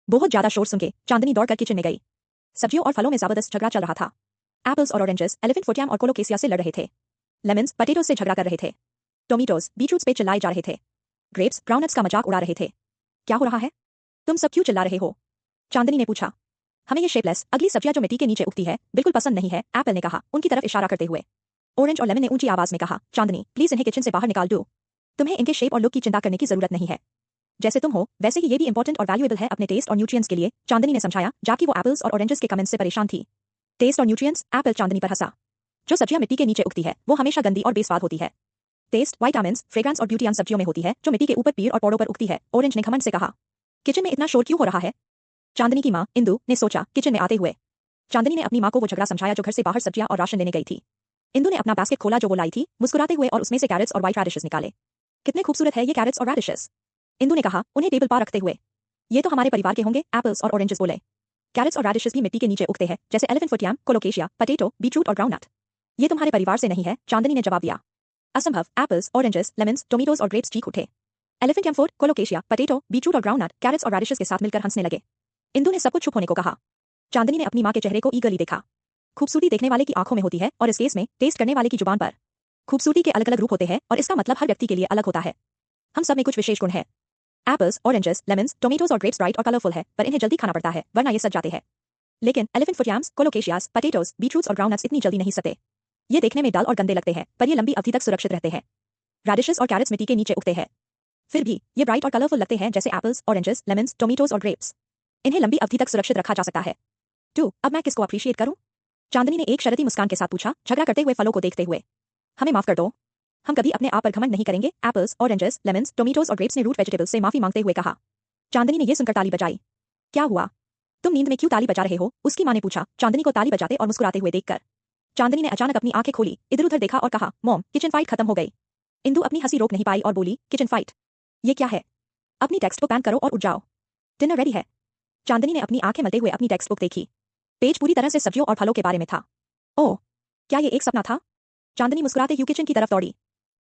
बहुत ज्यादा शोर सुन के चांदनी दौड़कर किचन में गई। सब्जियों और फलों में जबरदस्त झगड़ा चल रहा था। एप्पल्स और ऑरेंजेस एलिफेंट फोटियम और कोलोकेसिया से लड़ रहे थे। लेमन्स पटेटोज से झगड़ा कर रहे थे। टोमेटोज बीटरूट्स पे चिल्लाए जा रहे थे। ग्रेप्स ग्राउंडनट्स का मजाक उड़ा रहे थे। क्या हो रहा है? तुम सब क्यों चिल्ला रहे हो? चांदनी ने पूछा। हमें ये शेपलेस अगली सब्जियां जो मिट्टी के नीचे उगती है बिल्कुल पसंद नहीं है, एप्पल ने कहा उनकी तरफ इशारा करते हुए। ऑरेंज और लेमन ने ऊंची आवाज में कहा, चांदनी प्लीज इन्हें किचन से बाहर निकाल दो। तुम्हें इनके शेप और लुक की चिंता करने की जरूरत नहीं है। जैसे तुम हो वैसे ही ये भी इंपॉर्टेंट और वैल्यूएबल है अपने टेस्ट और न्यूट्रिएंट्स के लिए, चांदनी ने समझाया, जबकि वो एप्पल्स और ऑरेंजेस के कमेंट्स से परेशान थी। टेस्ट और न्यूट्रिएंट्स, एप्पल चांदनी पर हंसा। जो सब्जियां मिट्टी के नीचे उगती है वो हमेशा गंदी और बेस्वाद होती है। टेस्ट, विटामिन्स, फ्रेग्रेंस और ब्यूटी उन सब्जियों में होती है जो मिट्टी के ऊपर पेड़ और पौधों पर उगती है, ऑरेंज ने घमंड से कहा। किचन में इतना शोर क्यों हो रहा है? चांदनी की मां इंदु ने सोचा किचन में आते हुए। चांदनी ने अपनी मां को वो झगड़ा समझाया जो घर से बाहर सब्जियां और राशन लेने गई थी। इंदु ने अपना बास्केट खोला जो वो लाई थी, मुस्कुराते हुए, और उसमें से कैरेट्स और व्हाइट रेडिशेस निकाले। कितने खूबसूरत है ये कैरेट्स और रेडिशेस, इंदु ने कहा उन्हें टेबल पर रखते हुए। ये तो हमारे परिवार के होंगे, एप्पल्स और ऑरेंजेस बोले। कैरेट्स और रेडिशेस भी मिट्टी के नीचे उगते हैं जैसे एलिफेंट फोटियम, कोलोकेशिया, पटेटो, बीटरूट और ग्राउंडनट। ये तुम्हारे परिवार से नहीं है, चांदनी ने जवाब दिया। असंभव, एप्पल्स, ऑरेंजेस, लेमन्स, टोमेटोज और ग्रेप्स चीख उठे। एलिफेंट यम, कोलोकेशिया, पटेटो, बीटरूट और ग्राउंडनट, कैरेट्स और रेडिशेस के साथ मिलकर हंसने लगे। इंदु ने सब कुछ चुप होने को कहा। चांदनी ने अपनी मां के चेहरे को ईगरली देखा। खूबसूरती देखने वाले की आंखों में होती है और इस केस में टेस्ट करने वाले की जुबान पर। खूबसूरती के अलग अलग रूप होते हैं और इसका मतलब हर व्यक्ति के लिए अलग होता है। हम सब में कुछ विशेष गुण है। एप्पल्स, ऑरेंजेस, लेमन्स, टोमेटोज और ग्रेप्स ब्राइट और कलरफुल है, पर इन्हें जल्दी खाना पड़ता है वरना ये सड़ जाते हैं। लेकिन एलिफेंट फुटियाम्स, कोलोकेशियास, पटेटोज, बीटरूट्स और ग्राउंडनट्स इतनी जल्दी नहीं सड़ते। ये देखने में डल और गंदे लगते हैं पर ये लंबी अवधि तक सुरक्षित रहते हैं। रेडिशेस और कैरेट्स मिट्टी के नीचे उगते हैं, फिर भी ये ब्राइट और कलरफुल लगते हैं जैसे एप्पल्स, ऑरेंजेस, लेमन्स, टोमेटोज और ग्रेप्स। इन्हें लंबी अवधि तक सुरक्षित रखा जा सकता है। अब मैं किसको अप्रिशिएट करूं? चांदनी ने एक शरती मुस्कान के साथ पूछा, झगड़ा करते हुए फलों को देखते हुए। हमें माफ कर दो। हम कभी अपने आप पर घमंड नहीं करेंगे, एप्पल्स, ऑरेंजेस, लेमन्स, टोमेटोज और ग्रेप्स ने रूट वेजिटेबल्स से माफी मांगते हुए कहा। चांदनी ने यह सुनकर ताली बजाई। क्या हुआ? तुम नींद में क्यों ताली बजा रहे हो? उसकी मां ने पूछा, चांदनी को ताली बजाते और मुस्कुराते हुए देखकर। चांदनी ने अचानक अपनी आंखें खोली, इधर उधर देखा और कहा, मॉम, किचन फाइट खत्म हो गई। इंदु अपनी हंसी रोक नहीं पाई और बोली, किचन फाइट? ये क्या है? अपनी टेक्स्ट बुक पैन करो और उठ जाओ। डिनर रेडी है। चांदनी ने अपनी आंखें मलते हुए अपनी टेक्स्ट बुक देखी। पेज पूरी तरह से सब्जियों और फलों के बारे में था। ओह, क्या ये एक सपना था? चांदनी मुस्कुराते हुए किचन की तरफ दौड़ी।